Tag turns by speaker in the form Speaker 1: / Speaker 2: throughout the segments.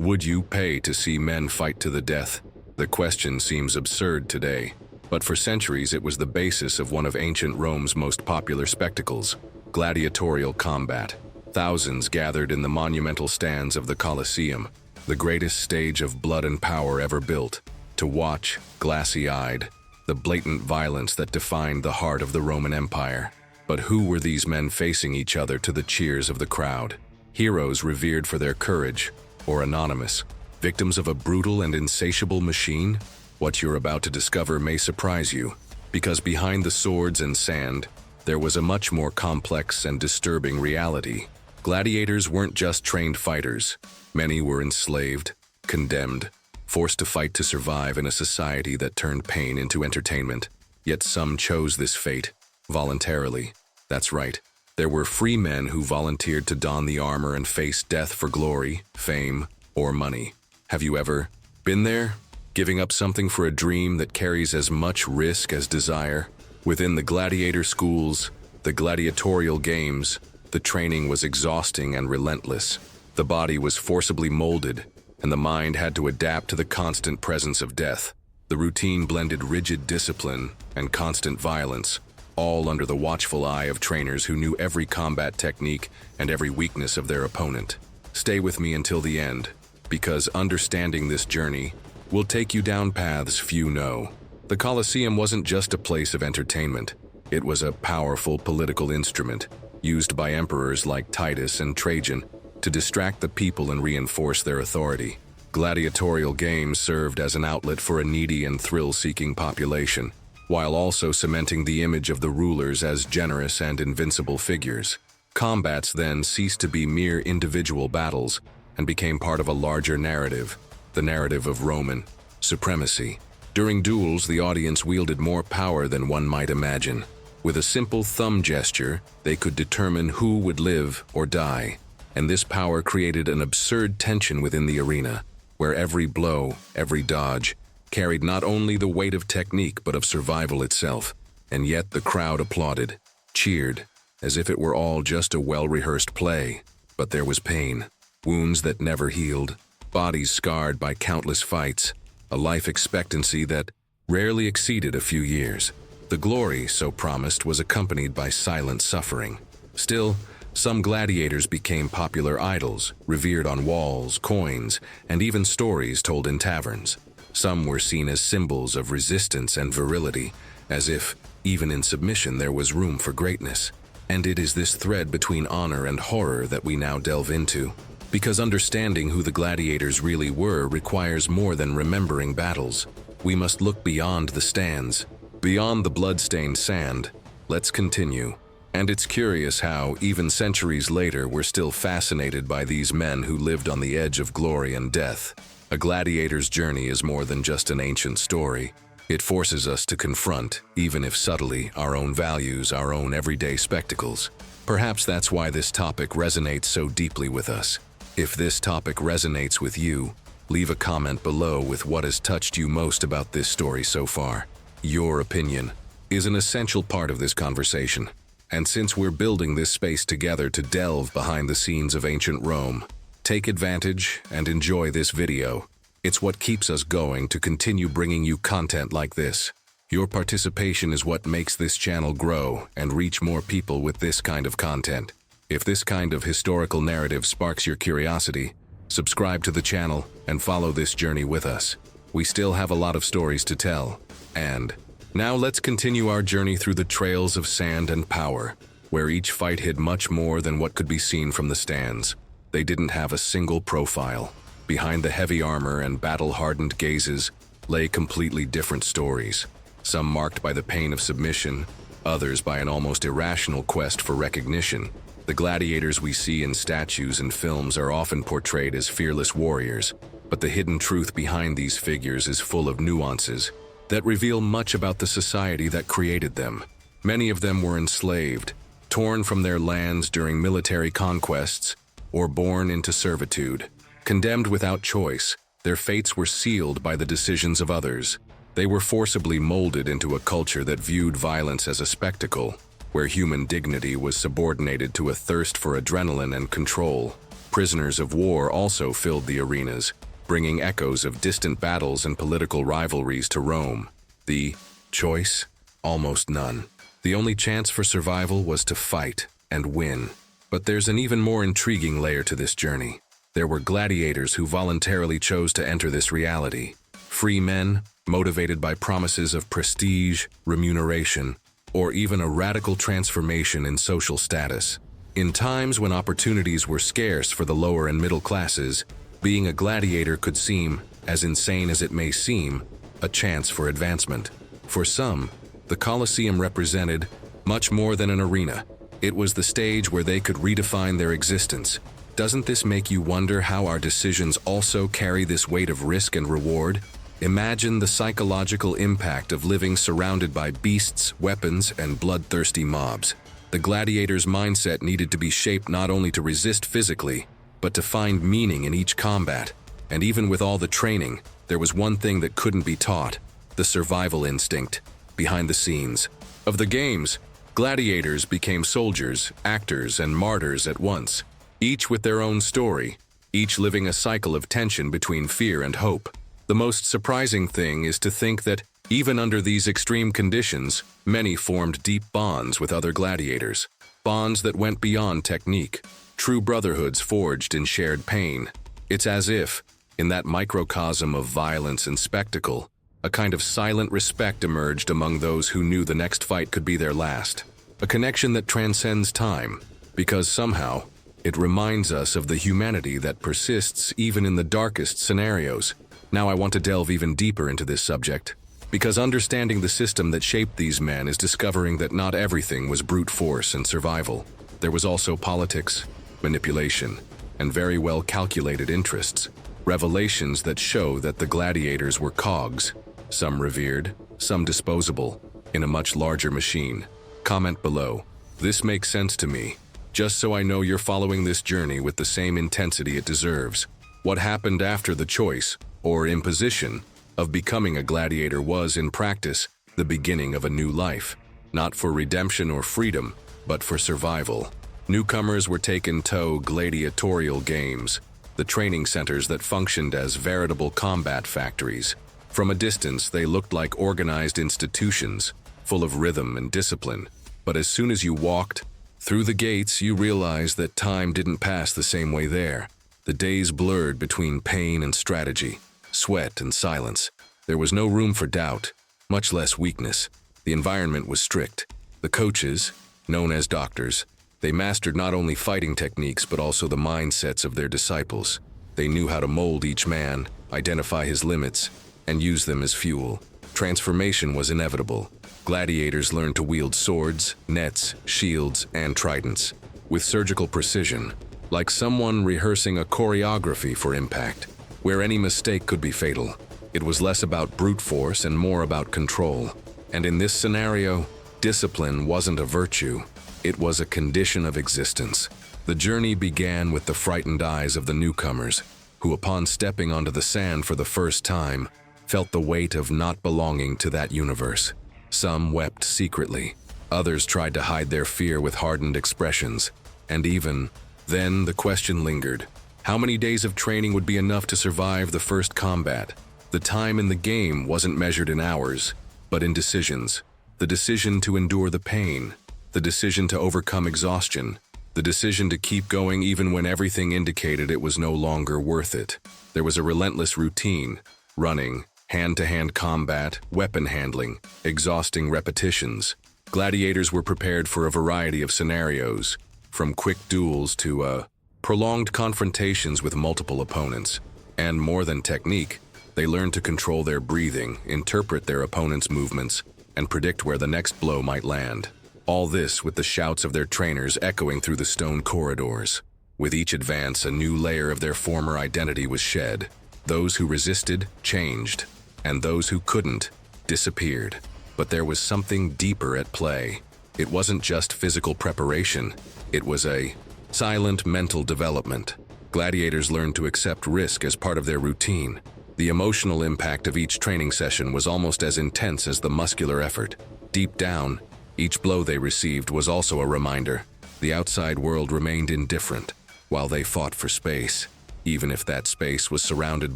Speaker 1: Would you pay to see men fight to the death? The question seems absurd today, but for centuries it was the basis of one of ancient Rome's most popular spectacles, gladiatorial combat. Thousands gathered in the monumental stands of the Colosseum, the greatest stage of blood and power ever built, to watch, glassy-eyed, the blatant violence that defined the heart of the Roman Empire. But who were these men facing each other to the cheers of the crowd? Heroes revered for their courage, or anonymous, victims of a brutal and insatiable machine? What you're about to discover may surprise you, because behind the swords and sand, there was a much more complex and disturbing reality. Gladiators weren't just trained fighters. Many were enslaved, condemned, forced to fight to survive in a society that turned pain into entertainment. Yet some chose this fate, voluntarily. That's right. There were free men who volunteered to don the armor and face death for glory, fame, or money. Have you ever been there? Giving up something for a dream that carries as much risk as desire? Within the gladiator schools, the gladiatorial games, the training was exhausting and relentless. The body was forcibly molded, and the mind had to adapt to the constant presence of death. The routine blended rigid discipline and constant violence, all under the watchful eye of trainers who knew every combat technique and every weakness of their opponent. Stay with me until the end, because understanding this journey will take you down paths few know. The Colosseum wasn't just a place of entertainment. It was a powerful political instrument, used by emperors like Titus and Trajan to distract the people and reinforce their authority. Gladiatorial games served as an outlet for a needy and thrill-seeking population, while also cementing the image of the rulers as generous and invincible figures. Combats then ceased to be mere individual battles and became part of a larger narrative, the narrative of Roman supremacy. During duels, the audience wielded more power than one might imagine. With a simple thumb gesture, they could determine who would live or die, and this power created an absurd tension within the arena, where every blow, every dodge, carried not only the weight of technique but of survival itself. And yet the crowd applauded, cheered, as if it were all just a well-rehearsed play. But there was pain, wounds that never healed, bodies scarred by countless fights, a life expectancy that rarely exceeded a few years. The glory, so promised, was accompanied by silent suffering. Still, some gladiators became popular idols, revered on walls, coins, and even stories told in taverns. Some were seen as symbols of resistance and virility, as if, even in submission, there was room for greatness. And it is this thread between honor and horror that we now delve into. Because understanding who the gladiators really were requires more than remembering battles. We must look beyond the stands, beyond the blood-stained sand. Let's continue. And it's curious how, even centuries later, we're still fascinated by these men who lived on the edge of glory and death. A gladiator's journey is more than just an ancient story. It forces us to confront, even if subtly, our own values, our own everyday spectacles. Perhaps that's why this topic resonates so deeply with us. If this topic resonates with you, leave a comment below with what has touched you most about this story so far. Your opinion is an essential part of this conversation. And since we're building this space together to delve behind the scenes of ancient Rome, take advantage and enjoy this video. It's what keeps us going to continue bringing you content like this. Your participation is what makes this channel grow and reach more people with this kind of content. If this kind of historical narrative sparks your curiosity, subscribe to the channel and follow this journey with us. We still have a lot of stories to tell. And now let's continue our journey through the trails of sand and power, where each fight hid much more than what could be seen from the stands. They didn't have a single profile. Behind the heavy armor and battle-hardened gazes lay completely different stories, some marked by the pain of submission, others by an almost irrational quest for recognition. The gladiators we see in statues and films are often portrayed as fearless warriors, but the hidden truth behind these figures is full of nuances that reveal much about the society that created them. Many of them were enslaved, torn from their lands during military conquests, or born into servitude. Condemned without choice, their fates were sealed by the decisions of others. They were forcibly molded into a culture that viewed violence as a spectacle, where human dignity was subordinated to a thirst for adrenaline and control. Prisoners of war also filled the arenas, bringing echoes of distant battles and political rivalries to Rome. The choice? Almost none. The only chance for survival was to fight and win. But there's an even more intriguing layer to this journey. There were gladiators who voluntarily chose to enter this reality. Free men, motivated by promises of prestige, remuneration, or even a radical transformation in social status. In times when opportunities were scarce for the lower and middle classes, being a gladiator could seem, as insane as it may seem, a chance for advancement. For some, the Colosseum represented much more than an arena. It was the stage where they could redefine their existence. Doesn't this make you wonder how our decisions also carry this weight of risk and reward? Imagine the psychological impact of living surrounded by beasts, weapons, and bloodthirsty mobs. The gladiator's mindset needed to be shaped not only to resist physically, but to find meaning in each combat. And even with all the training, there was one thing that couldn't be taught: the survival instinct. Behind the scenes of the games, gladiators became soldiers, actors, and martyrs at once, each with their own story, each living a cycle of tension between fear and hope. The most surprising thing is to think that, even under these extreme conditions, many formed deep bonds with other gladiators, bonds that went beyond technique, true brotherhoods forged in shared pain. It's as if, in that microcosm of violence and spectacle, a kind of silent respect emerged among those who knew the next fight could be their last. A connection that transcends time, because somehow, it reminds us of the humanity that persists even in the darkest scenarios. Now I want to delve even deeper into this subject, because understanding the system that shaped these men is discovering that not everything was brute force and survival. There was also politics, manipulation, and very well calculated interests. Revelations that show that the gladiators were cogs, some revered, some disposable, in a much larger machine. Comment below. This makes sense to me, just so I know you're following this journey with the same intensity it deserves. What happened after the choice, or imposition, of becoming a gladiator was, in practice, the beginning of a new life. Not for redemption or freedom, but for survival. Newcomers were taken to gladiatorial games, the training centers that functioned as veritable combat factories. From a distance, they looked like organized institutions, full of rhythm and discipline. But as soon as you walked through the gates, you realized that time didn't pass the same way there. The days blurred between pain and strategy, sweat and silence. There was no room for doubt, much less weakness. The environment was strict. The coaches, known as doctors, they mastered not only fighting techniques but also the mindsets of their disciples. They knew how to mold each man, identify his limits, and use them as fuel. Transformation was inevitable. Gladiators learned to wield swords, nets, shields, and tridents with surgical precision, like someone rehearsing a choreography for impact, where any mistake could be fatal. It was less about brute force and more about control. And in this scenario, discipline wasn't a virtue, it was a condition of existence. The journey began with the frightened eyes of the newcomers, who upon stepping onto the sand for the first time, felt the weight of not belonging to that universe. Some wept secretly, others tried to hide their fear with hardened expressions, and even then the question lingered. How many days of training would be enough to survive the first combat? The time in the game wasn't measured in hours, but in decisions. The decision to endure the pain, the decision to overcome exhaustion, the decision to keep going even when everything indicated it was no longer worth it. There was a relentless routine: running, hand-to-hand combat, weapon handling, exhausting repetitions. Gladiators were prepared for a variety of scenarios, from quick duels to prolonged confrontations with multiple opponents. And more than technique, they learned to control their breathing, interpret their opponent's movements, and predict where the next blow might land. All this with the shouts of their trainers echoing through the stone corridors. With each advance, a new layer of their former identity was shed. Those who resisted changed, and those who couldn't disappeared. But there was something deeper at play. It wasn't just physical preparation, it was a silent mental development. Gladiators learned to accept risk as part of their routine. The emotional impact of each training session was almost as intense as the muscular effort. Deep down, each blow they received was also a reminder. The outside world remained indifferent. while they fought for space, even if that space was surrounded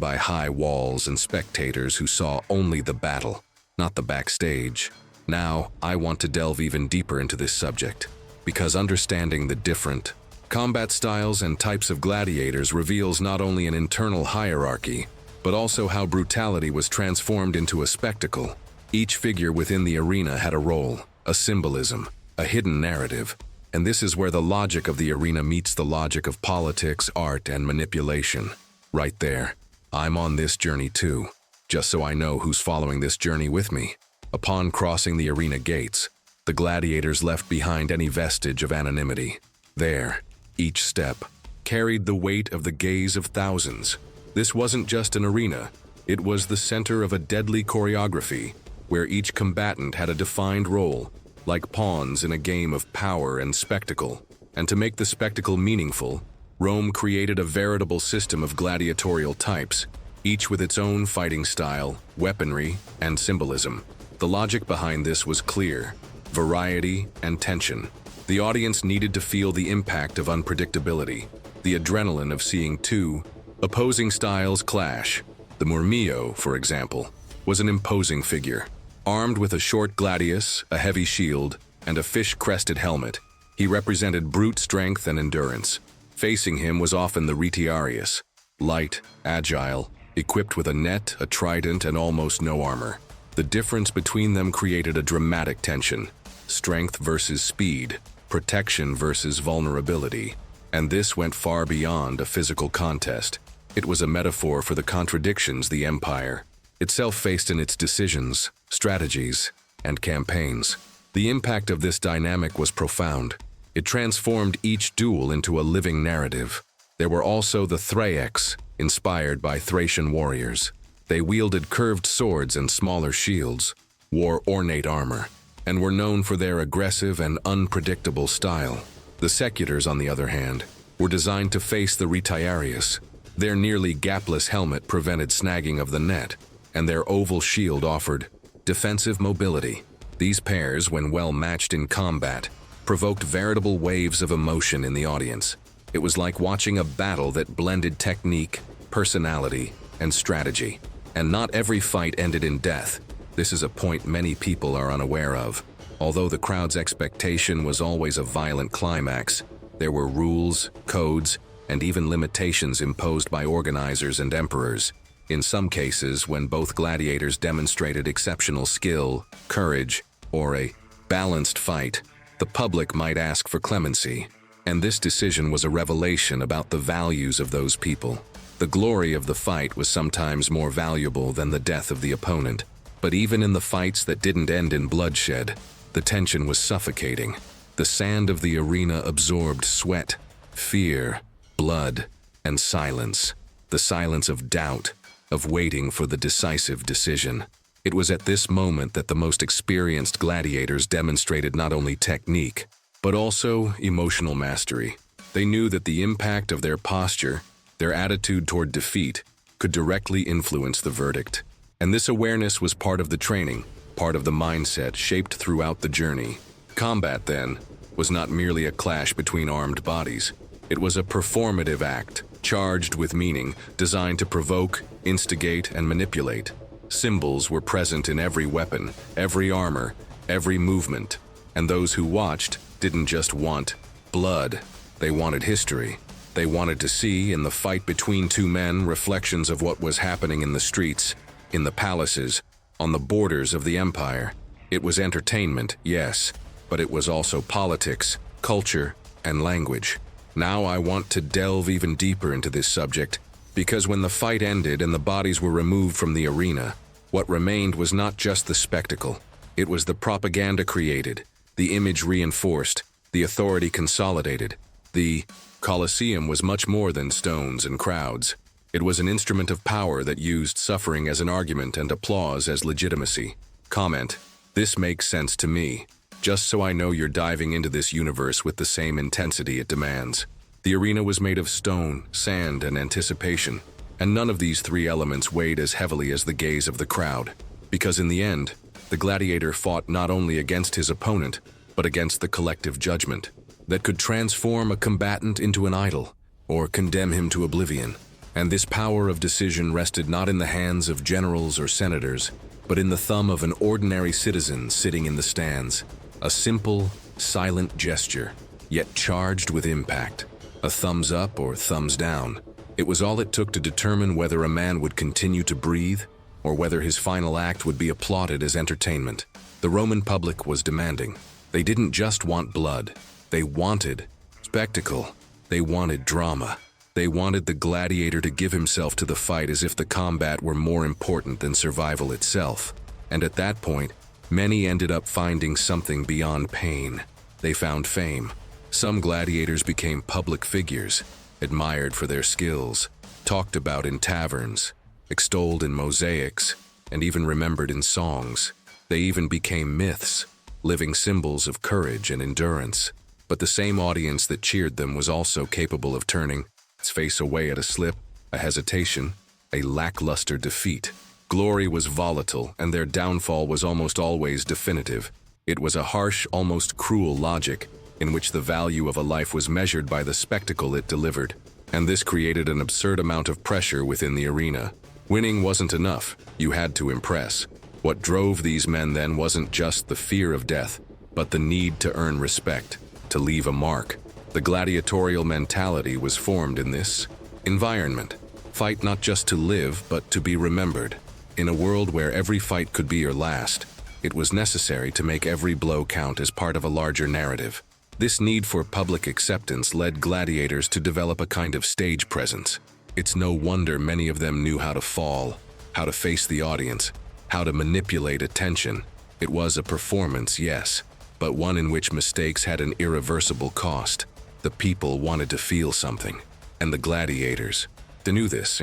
Speaker 1: by high walls and spectators who saw only the battle, not the backstage. Now, I want to delve even deeper into this subject, because understanding the different combat styles and types of gladiators reveals not only an internal hierarchy, but also how brutality was transformed into a spectacle. Each figure within the arena had a role, a symbolism, a hidden narrative, and this is where the logic of the arena meets the logic of politics, art, and manipulation. Right there. I'm on this journey too, just so I know who's following this journey with me. Upon crossing the arena gates, the gladiators left behind any vestige of anonymity. There, each step carried the weight of the gaze of thousands. This wasn't just an arena, it was the center of a deadly choreography, where each combatant had a defined role, like pawns in a game of power and spectacle. And to make the spectacle meaningful, Rome created a veritable system of gladiatorial types, each with its own fighting style, weaponry, and symbolism. The logic behind this was clear: variety and tension. The audience needed to feel the impact of unpredictability, the adrenaline of seeing two opposing styles clash. The Murmillo, for example, was an imposing figure. Armed with a short gladius, a heavy shield, and a fish-crested helmet, he represented brute strength and endurance. Facing him was often the Retiarius, light, agile, equipped with a net, a trident, and almost no armor. The difference between them created a dramatic tension: strength versus speed, protection versus vulnerability. And this went far beyond a physical contest. It was a metaphor for the contradictions the empire itself faced in its decisions, strategies, and campaigns. The impact of this dynamic was profound. It transformed each duel into a living narrative. There were also the Thraex, inspired by Thracian warriors. They wielded curved swords and smaller shields, wore ornate armor, and were known for their aggressive and unpredictable style. The Seculars, on the other hand, were designed to face the Retiarius. Their nearly gapless helmet prevented snagging of the net, and their oval shield offered defensive mobility. These pairs, when well matched in combat, provoked veritable waves of emotion in the audience. It was like watching a battle that blended technique, personality, and strategy. And not every fight ended in death. This is a point many people are unaware of. Although the crowd's expectation was always a violent climax, there were rules, codes, and even limitations imposed by organizers and emperors. In some cases, when both gladiators demonstrated exceptional skill, courage, or a balanced fight, the public might ask for clemency. And this decision was a revelation about the values of those people. The glory of the fight was sometimes more valuable than the death of the opponent. But even in the fights that didn't end in bloodshed, the tension was suffocating. The sand of the arena absorbed sweat, fear, blood, and silence. The silence of doubt, of waiting for the decisive decision. It was at this moment that the most experienced gladiators demonstrated not only technique, but also emotional mastery. They knew that the impact of their posture, their attitude toward defeat, could directly influence the verdict. And this awareness was part of the training, part of the mindset shaped throughout the journey. Combat, then, was not merely a clash between armed bodies. It was a performative act, charged with meaning, designed to provoke, instigate, and manipulate. Symbols were present in every weapon, every armor, every movement. And those who watched didn't just want blood, they wanted history. They wanted to see in the fight between two men reflections of what was happening in the streets, in the palaces, on the borders of the empire. It was entertainment, yes, but it was also politics, culture, and language. Now I want to delve even deeper into this subject, because when the fight ended and the bodies were removed from the arena, what remained was not just the spectacle. It was the propaganda created, the image reinforced, the authority consolidated. The Colosseum was much more than stones and crowds. It was an instrument of power that used suffering as an argument and applause as legitimacy. Comment: this makes sense to me, just so I know you're diving into this universe with the same intensity it demands. The arena was made of stone, sand, and anticipation, and none of these three elements weighed as heavily as the gaze of the crowd. Because in the end, the gladiator fought not only against his opponent, but against the collective judgment that could transform a combatant into an idol, or condemn him to oblivion. And this power of decision rested not in the hands of generals or senators, but in the thumb of an ordinary citizen sitting in the stands. A simple, silent gesture, yet charged with impact. A thumbs up or thumbs down. It was all it took to determine whether a man would continue to breathe, or whether his final act would be applauded as entertainment. The Roman public was demanding. They didn't just want blood. They wanted spectacle. They wanted drama. They wanted the gladiator to give himself to the fight as if the combat were more important than survival itself. And at that point, many ended up finding something beyond pain. They found fame. Some gladiators became public figures, admired for their skills, talked about in taverns, extolled in mosaics, and even remembered in songs. They even became myths, living symbols of courage and endurance. But the same audience that cheered them was also capable of turning its face away at a slip, a hesitation, a lackluster defeat. Glory was volatile, and their downfall was almost always definitive. It was a harsh, almost cruel logic, in which the value of a life was measured by the spectacle it delivered. And this created an absurd amount of pressure within the arena. Winning wasn't enough, you had to impress. What drove these men then wasn't just the fear of death, but the need to earn respect, to leave a mark. The gladiatorial mentality was formed in this environment. Fight not just to live, but to be remembered. In a world where every fight could be your last, it was necessary to make every blow count as part of a larger narrative. This need for public acceptance led gladiators to develop a kind of stage presence. It's no wonder many of them knew how to fall, how to face the audience, how to manipulate attention. It was a performance, yes, but one in which mistakes had an irreversible cost. The people wanted to feel something, and the gladiators, they knew this,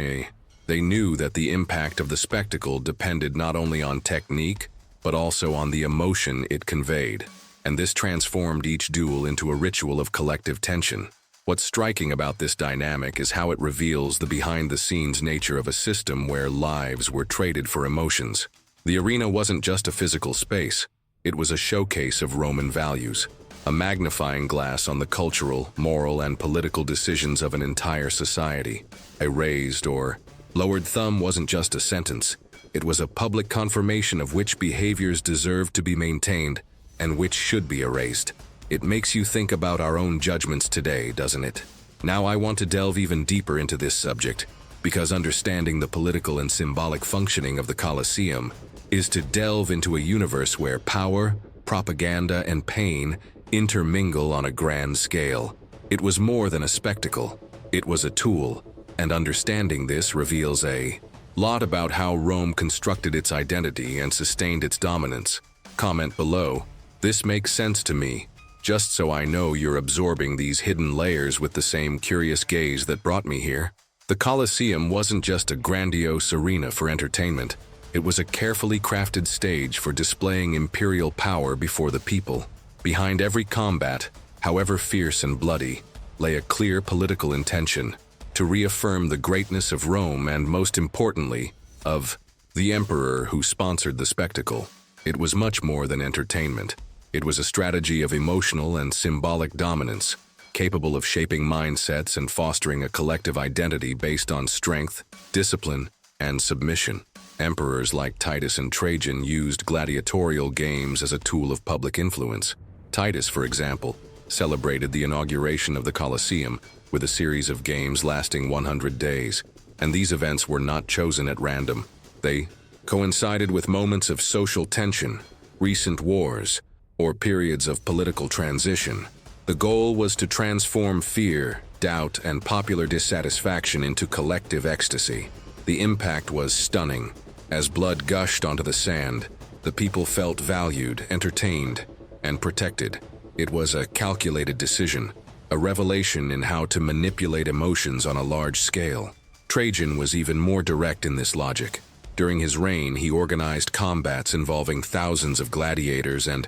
Speaker 1: They knew that the impact of the spectacle depended not only on technique, but also on the emotion it conveyed, and this transformed each duel into a ritual of collective tension. What's striking about this dynamic is how it reveals the behind-the-scenes nature of a system where lives were traded for emotions. The arena wasn't just a physical space, it was a showcase of Roman values, a magnifying glass on the cultural, moral, and political decisions of an entire society. A raised or lowered thumb wasn't just a sentence, it was a public confirmation of which behaviors deserved to be maintained and which should be erased. It makes you think about our own judgments today, doesn't it? Now I want to delve even deeper into this subject, because understanding the political and symbolic functioning of the Colosseum is to delve into a universe where power, propaganda, and pain intermingle on a grand scale. It was more than a spectacle, it was a tool, and understanding this reveals a lot about how Rome constructed its identity and sustained its dominance. Comment below, this makes sense to me, just so I know you're absorbing these hidden layers with the same curious gaze that brought me here. The Colosseum wasn't just a grandiose arena for entertainment, it was a carefully crafted stage for displaying imperial power before the people. Behind every combat, however fierce and bloody, lay a clear political intention to reaffirm the greatness of Rome and, most importantly, of the emperor who sponsored the spectacle. It was much more than entertainment. It was a strategy of emotional and symbolic dominance, capable of shaping mindsets and fostering a collective identity based on strength, discipline, and submission. Emperors like Titus and Trajan used gladiatorial games as a tool of public influence. Titus, for example, celebrated the inauguration of the Colosseum with a series of games lasting 100 days, and these events were not chosen at random. They coincided with moments of social tension, recent wars, or periods of political transition. The goal was to transform fear, doubt, and popular dissatisfaction into collective ecstasy. The impact was stunning. As blood gushed onto the sand, the people felt valued, entertained, and protected. It was a calculated decision, a revelation in how to manipulate emotions on a large scale. Trajan was even more direct in this logic. During his reign, he organized combats involving thousands of gladiators and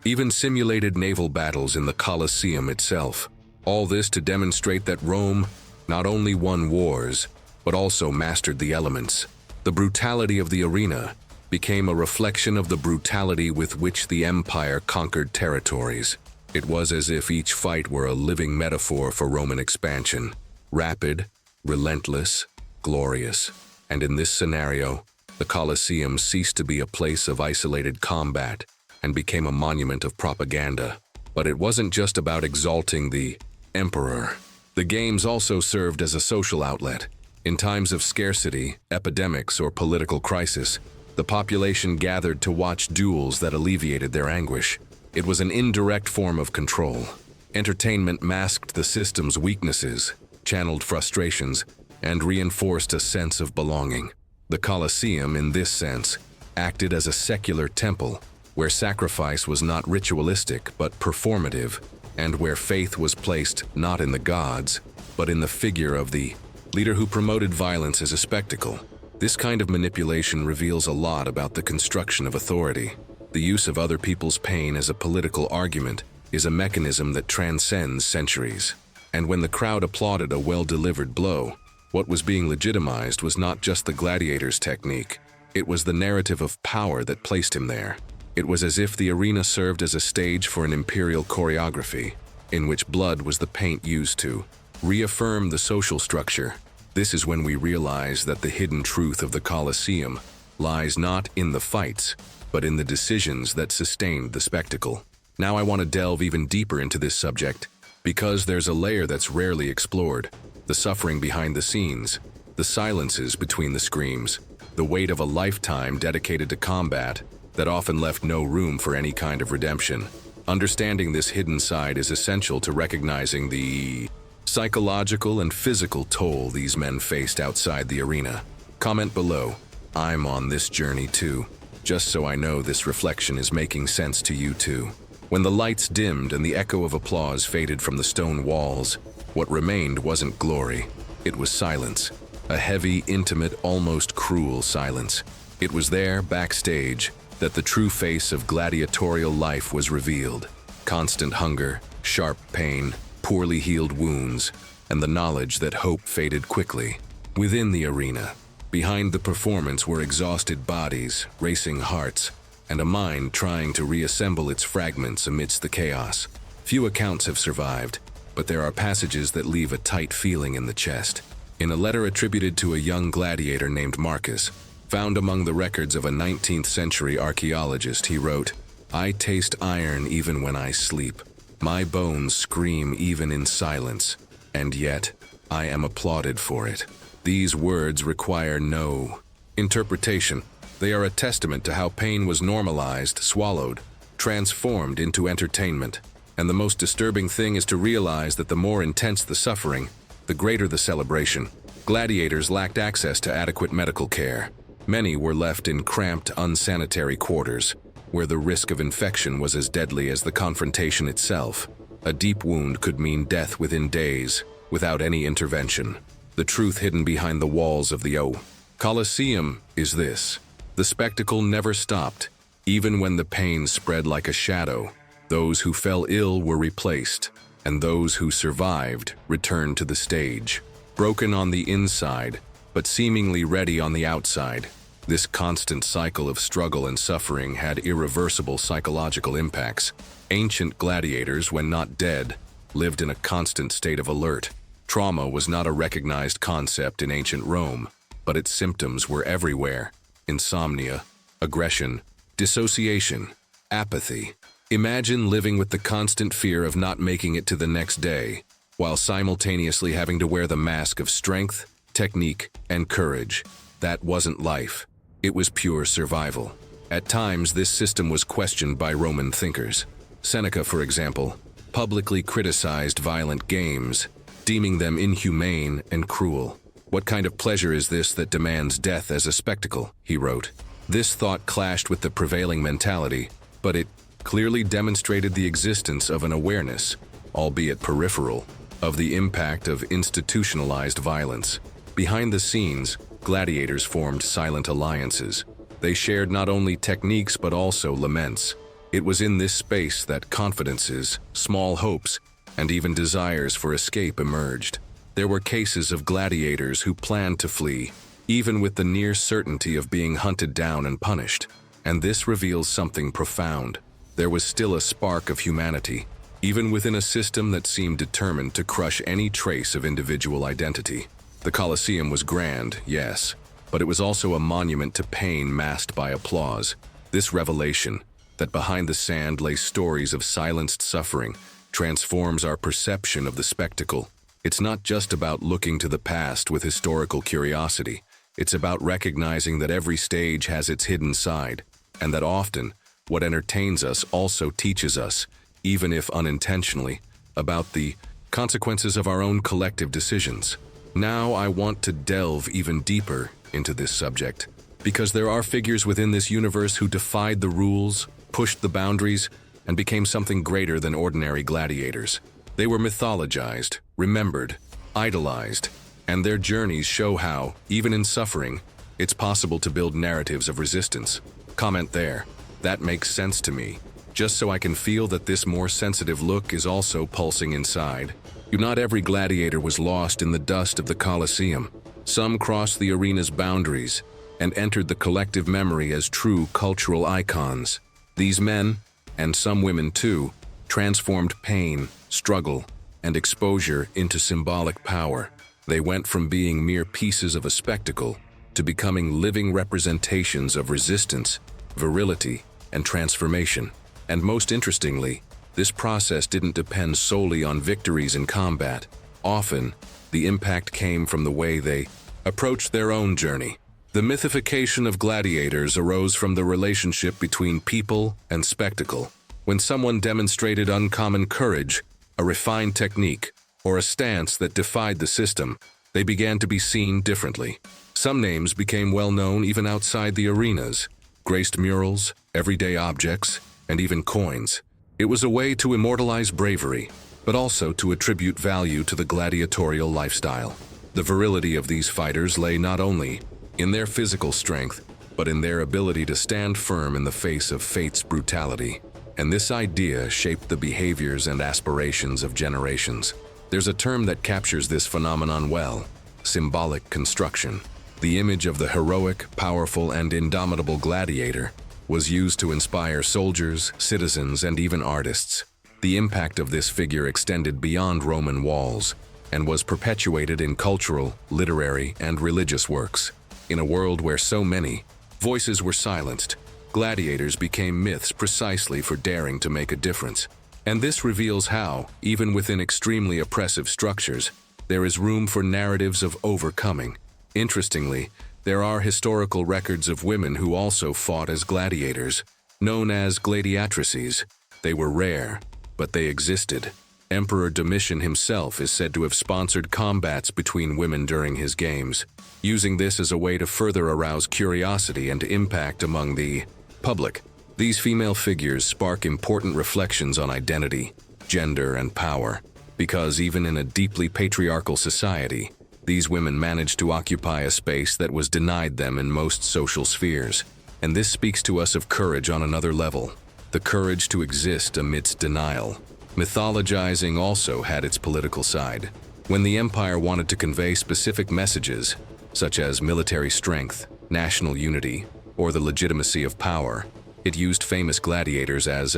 Speaker 1: even simulated naval battles in the Colosseum itself. All this to demonstrate that Rome not only won wars, but also mastered the elements. The brutality of the arena became a reflection of the brutality with which the empire conquered territories. It was as if each fight were a living metaphor for Roman expansion. rapid, relentless, glorious. And in this scenario, the Colosseum ceased to be a place of isolated combat and became a monument of propaganda. But it wasn't just about exalting the emperor. The games also served as a social outlet. In times of scarcity, epidemics, or political crisis, the population gathered to watch duels that alleviated their anguish. It was an indirect form of control. Entertainment masked the system's weaknesses, channeled frustrations, and reinforced a sense of belonging. The Colosseum, in this sense, acted as a secular temple, where sacrifice was not ritualistic but performative, and where faith was placed not in the gods, but in the figure of the leader who promoted violence as a spectacle. This kind of manipulation reveals a lot about the construction of authority. The use of other people's pain as a political argument is a mechanism that transcends centuries. And when the crowd applauded a well-delivered blow, what was being legitimized was not just the gladiator's technique. It was the narrative of power that placed him there. It was as if the arena served as a stage for an imperial choreography, in which blood was the paint used to reaffirm the social structure. This is when we realize that the hidden truth of the Colosseum lies not in the fights, but in the decisions that sustained the spectacle. Now I want to delve even deeper into this subject, because there's a layer that's rarely explored: the suffering behind the scenes, the silences between the screams, the weight of a lifetime dedicated to combat that often left no room for any kind of redemption. Understanding this hidden side is essential to recognizing the psychological and physical toll these men faced outside the arena. Comment below, I'm on this journey too, just so I know this reflection is making sense to you too. When the lights dimmed and the echo of applause faded from the stone walls, what remained wasn't glory, it was silence. A heavy, intimate, almost cruel silence. It was there, backstage, that the true face of gladiatorial life was revealed. Constant hunger, sharp pain, poorly healed wounds, and the knowledge that hope faded quickly. Within the arena, behind the performance, were exhausted bodies, racing hearts, and a mind trying to reassemble its fragments amidst the chaos. Few accounts have survived, but there are passages that leave a tight feeling in the chest. In a letter attributed to a young gladiator named Marcus, found among the records of a 19th century archaeologist, he wrote, "I taste iron even when I sleep. My bones scream even in silence, and yet I am applauded for it." These words require no interpretation. They are a testament to how pain was normalized, swallowed, transformed into entertainment. And the most disturbing thing is to realize that the more intense the suffering, the greater the celebration. Gladiators lacked access to adequate medical care. Many were left in cramped, unsanitary quarters, where the risk of infection was as deadly as the confrontation itself. A deep wound could mean death within days, without any intervention. The truth hidden behind the walls of the Colosseum is this: the spectacle never stopped, even when the pain spread like a shadow. Those who fell ill were replaced, and those who survived returned to the stage, broken on the inside, but seemingly ready on the outside. This constant cycle of struggle and suffering had irreversible psychological impacts. Ancient gladiators, when not dead, lived in a constant state of alert. Trauma was not a recognized concept in ancient Rome, but its symptoms were everywhere: insomnia, aggression, dissociation, apathy. Imagine living with the constant fear of not making it to the next day, while simultaneously having to wear the mask of strength, technique, and courage. That wasn't life. It was pure survival. At times, this system was questioned by Roman thinkers. Seneca, for example, publicly criticized violent games, deeming them inhumane and cruel. "What kind of pleasure is this that demands death as a spectacle?" he wrote. This thought clashed with the prevailing mentality, but it clearly demonstrated the existence of an awareness, albeit peripheral, of the impact of institutionalized violence. Behind the scenes, gladiators formed silent alliances. They shared not only techniques but also laments. It was in this space that confidences, small hopes, and even desires for escape emerged. There were cases of gladiators who planned to flee, even with the near certainty of being hunted down and punished. And this reveals something profound. There was still a spark of humanity. even within a system that seemed determined to crush any trace of individual identity. The Colosseum was grand, yes, but it was also a monument to pain masked by applause. This revelation, that behind the sand lay stories of silenced suffering, transforms our perception of the spectacle. It's not just about looking to the past with historical curiosity. It's about recognizing that every stage has its hidden side, and that often, what entertains us also teaches us, even if unintentionally, about the consequences of our own collective decisions. Now I want to delve even deeper into this subject, because there are figures within this universe who defied the rules, pushed the boundaries, and became something greater than ordinary gladiators. They were mythologized, remembered, idolized, and their journeys show how, even in suffering, it's possible to build narratives of resistance. Comment there. That makes sense to me, just so I can feel that this more sensitive look is also pulsing inside. Not every gladiator was lost in the dust of the Colosseum. Some crossed the arena's boundaries and entered the collective memory as true cultural icons. These men, and some women too, transformed pain, struggle, and exposure into symbolic power. They went from being mere pieces of a spectacle to becoming living representations of resistance, virility, and transformation. And most interestingly, this process didn't depend solely on victories in combat. Often, the impact came from the way they approached their own journey. The mythification of gladiators arose from the relationship between people and spectacle. When someone demonstrated uncommon courage, a refined technique, or a stance that defied the system, they began to be seen differently. Some names became well known even outside the arenas, graced murals, everyday objects, and even coins. It was a way to immortalize bravery, but also to attribute value to the gladiatorial lifestyle. The virility of these fighters lay not only in their physical strength, but in their ability to stand firm in the face of fate's brutality. And this idea shaped the behaviors and aspirations of generations. There's a term that captures this phenomenon well: symbolic construction. The image of the heroic, powerful, and indomitable gladiator was used to inspire soldiers, citizens, and even artists. The impact of this figure extended beyond Roman walls and was perpetuated in cultural, literary, and religious works. In a world where so many voices were silenced, gladiators became myths precisely for daring to make a difference. And this reveals how, even within extremely oppressive structures, there is room for narratives of overcoming. Interestingly, there are historical records of women who also fought as gladiators, known as gladiatrices. They were rare, but they existed. Emperor Domitian himself is said to have sponsored combats between women during his games, using this as a way to further arouse curiosity and impact among the public. These female figures spark important reflections on identity, gender, and power, because even in a deeply patriarchal society, these women managed to occupy a space that was denied them in most social spheres. And this speaks to us of courage on another level, the courage to exist amidst denial. Mythologizing also had its political side. When the empire wanted to convey specific messages, such as military strength, national unity, or the legitimacy of power, it used famous gladiators as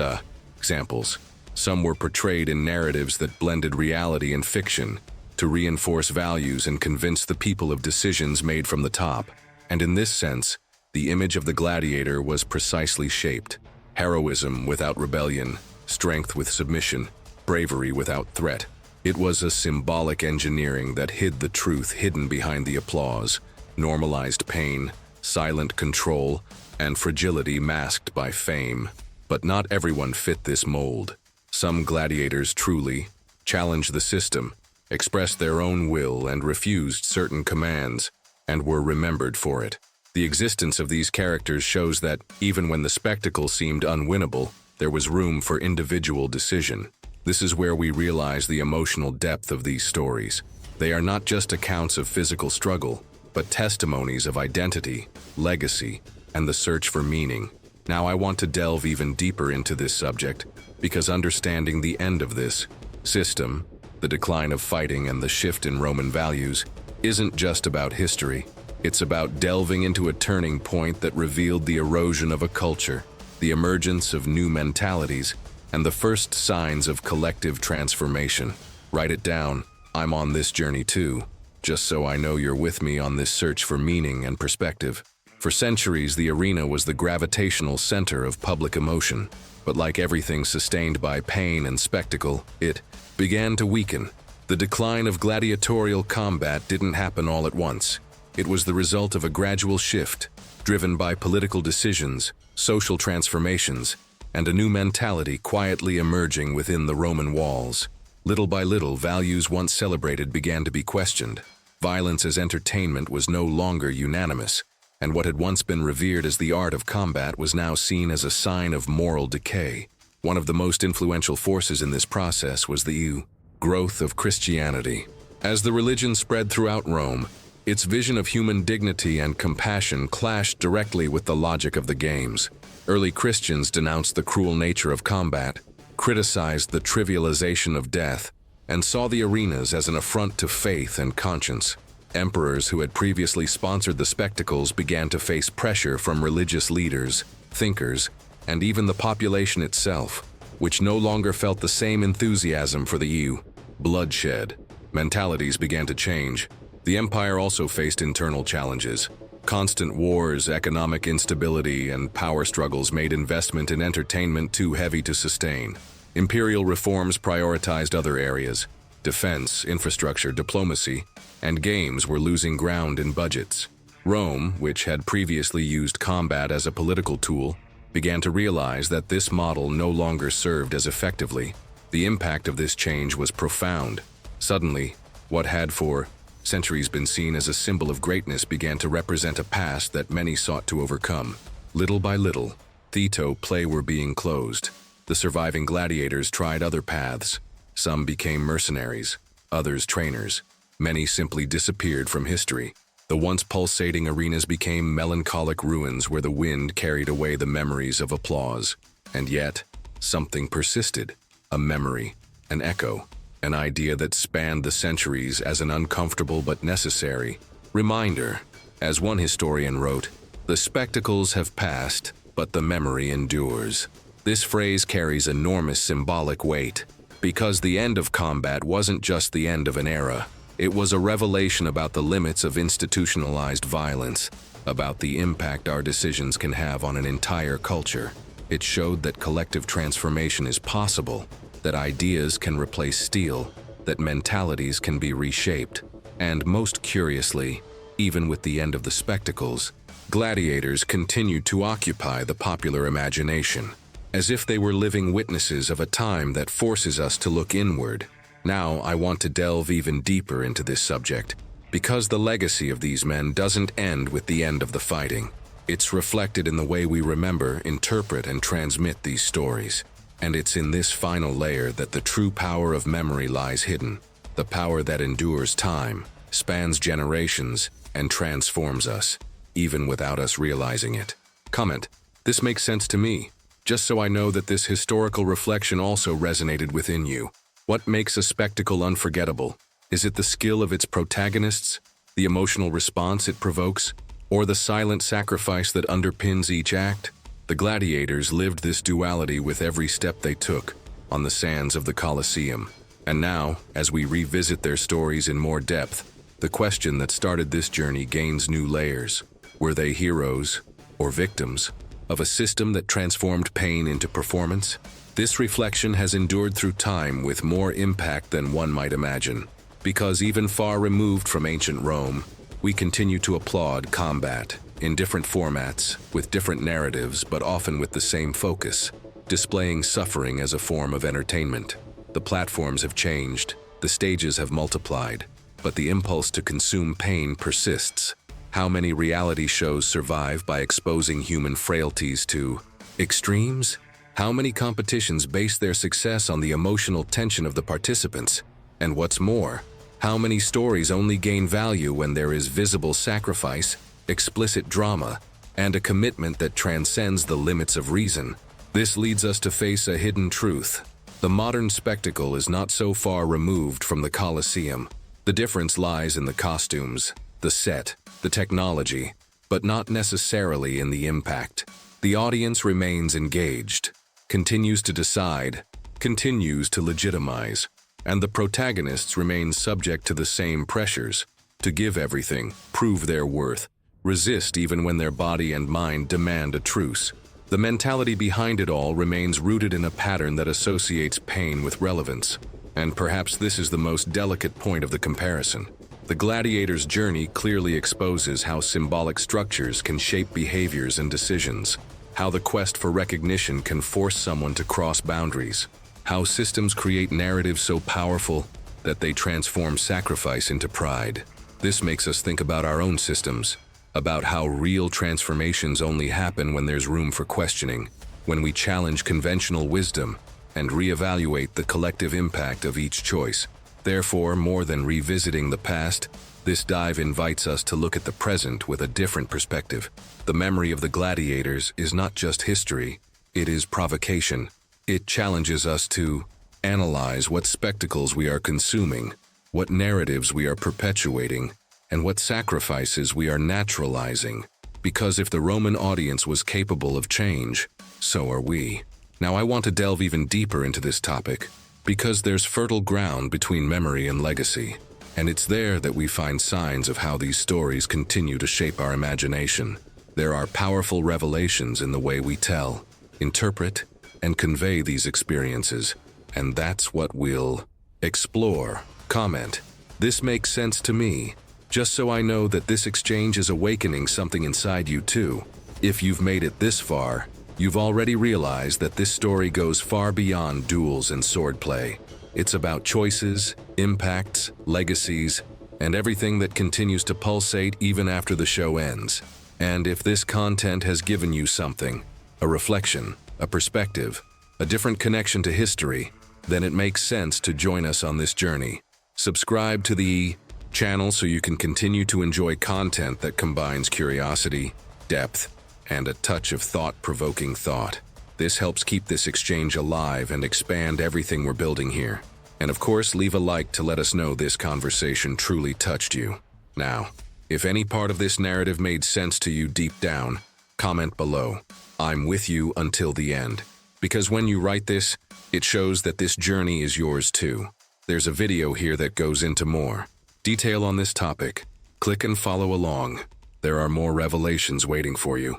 Speaker 1: examples. Some were portrayed in narratives that blended reality and fiction to reinforce values and convince the people of decisions made from the top. And in this sense, the image of the gladiator was precisely shaped. Heroism without rebellion, strength with submission, bravery without threat. It was a symbolic engineering that hid the truth hidden behind the applause, normalized pain, silent control, and fragility masked by fame. But not everyone fit this mold. Some gladiators truly challenged the system, expressed their own will, and refused certain commands, and were remembered for it. The existence of these characters shows that, even when the spectacle seemed unwinnable, there was room for individual decision. This is where we realize the emotional depth of these stories. They are not just accounts of physical struggle, but testimonies of identity, legacy, and the search for meaning. Now I want to delve even deeper into this subject, because understanding the end of this system, the decline of fighting and the shift in Roman values, isn't just about history. It's about delving into a turning point that revealed the erosion of a culture, the emergence of new mentalities, and the first signs of collective transformation. Write it down. I'm on this journey too, just so I know you're with me on this search for meaning and perspective. For centuries, the arena was the gravitational center of public emotion, but like everything sustained by pain and spectacle, it began to weaken. The decline of gladiatorial combat didn't happen all at once. It was the result of a gradual shift, driven by political decisions, social transformations, and a new mentality quietly emerging within the Roman walls. Little by little, values once celebrated began to be questioned. Violence as entertainment was no longer unanimous, and what had once been revered as the art of combat was now seen as a sign of moral decay. One of the most influential forces in this process was the growth of Christianity. As the religion spread throughout Rome, its vision of human dignity and compassion clashed directly with the logic of the games. Early Christians denounced the cruel nature of combat, criticized the trivialization of death, and saw the arenas as an affront to faith and conscience. Emperors who had previously sponsored the spectacles began to face pressure from religious leaders, thinkers, and even the population itself, which no longer felt the same enthusiasm for the bloodshed. Mentalities began to change. The empire also faced internal challenges. Constant wars, economic instability, and power struggles made investment in entertainment too heavy to sustain. Imperial reforms prioritized other areas. Defense, infrastructure, diplomacy, and games were losing ground in budgets. Rome, which had previously used combat as a political tool, began to realize that this model no longer served as effectively. The impact of this change was profound. Suddenly, what had for centuries been seen as a symbol of greatness began to represent a past that many sought to overcome. Little by little, theater play were being closed. The surviving gladiators tried other paths. Some became mercenaries, others trainers. Many simply disappeared from history. The once pulsating arenas became melancholic ruins where the wind carried away the memories of applause. And yet, something persisted. A memory, an echo, an idea that spanned the centuries as an uncomfortable but necessary reminder. As one historian wrote, "The spectacles have passed, but the memory endures." This phrase carries enormous symbolic weight, because the end of combat wasn't just the end of an era. It was a revelation about the limits of institutionalized violence, about the impact our decisions can have on an entire culture. It showed that collective transformation is possible, that ideas can replace steel, that mentalities can be reshaped. And most curiously, even with the end of the spectacles, gladiators continued to occupy the popular imagination, as if they were living witnesses of a time that forces us to look inward. Now, I want to delve even deeper into this subject, because the legacy of these men doesn't end with the end of the fighting. It's reflected in the way we remember, interpret, and transmit these stories. And it's in this final layer that the true power of memory lies hidden, the power that endures time, spans generations, and transforms us, even without us realizing it. Comment: this makes sense to me, just so I know that this historical reflection also resonated within you. What makes a spectacle unforgettable? Is it the skill of its protagonists, the emotional response it provokes, or the silent sacrifice that underpins each act? The gladiators lived this duality with every step they took on the sands of the Colosseum. And now, as we revisit their stories in more depth, the question that started this journey gains new layers. Were they heroes or victims of a system that transformed pain into performance? This reflection has endured through time with more impact than one might imagine, because even far removed from ancient Rome, we continue to applaud combat in different formats, with different narratives, but often with the same focus, displaying suffering as a form of entertainment. The platforms have changed, the stages have multiplied, but the impulse to consume pain persists. How many reality shows survive by exposing human frailties to extremes? How many competitions base their success on the emotional tension of the participants? And what's more, how many stories only gain value when there is visible sacrifice, explicit drama, and a commitment that transcends the limits of reason? This leads us to face a hidden truth. The modern spectacle is not so far removed from the Colosseum. The difference lies in the costumes, the set, the technology, but not necessarily in the impact. The audience remains engaged. continues to decide, continues to legitimize, and the protagonists remain subject to the same pressures, to give everything, prove their worth, resist even when their body and mind demand a truce. The mentality behind it all remains rooted in a pattern that associates pain with relevance. And perhaps this is the most delicate point of the comparison. The gladiator's journey clearly exposes how symbolic structures can shape behaviors and decisions, how the quest for recognition can force someone to cross boundaries, how systems create narratives so powerful that they transform sacrifice into pride. This makes us think about our own systems, about how real transformations only happen when there's room for questioning, when we challenge conventional wisdom and reevaluate the collective impact of each choice. Therefore, more than revisiting the past, this dive invites us to look at the present with a different perspective. The memory of the gladiators is not just history, it is provocation. It challenges us to analyze what spectacles we are consuming, what narratives we are perpetuating, and what sacrifices we are naturalizing. Because if the Roman audience was capable of change, so are we. Now I want to delve even deeper into this topic, because there's fertile ground between memory and legacy, and it's there that we find signs of how these stories continue to shape our imagination. There are powerful revelations in the way we tell, interpret, and convey these experiences, and that's what we'll explore. Comment: "This makes sense to me," just so I know that this exchange is awakening something inside you too. If you've made it this far, you've already realized that this story goes far beyond duels and swordplay. It's about choices, impacts, legacies, and everything that continues to pulsate even after the show ends. And if this content has given you something, a reflection, a perspective, a different connection to history, then it makes sense to join us on this journey. Subscribe to the channel so you can continue to enjoy content that combines curiosity, depth, and a touch of thought-provoking thought. This helps keep this exchange alive and expand everything we're building here. And of course, leave a like to let us know this conversation truly touched you. Now, if any part of this narrative made sense to you deep down, comment below. I'm with you until the end. Because when you write this, it shows that this journey is yours too. There's a video here that goes into more detail on this topic. Click and follow along. There are more revelations waiting for you.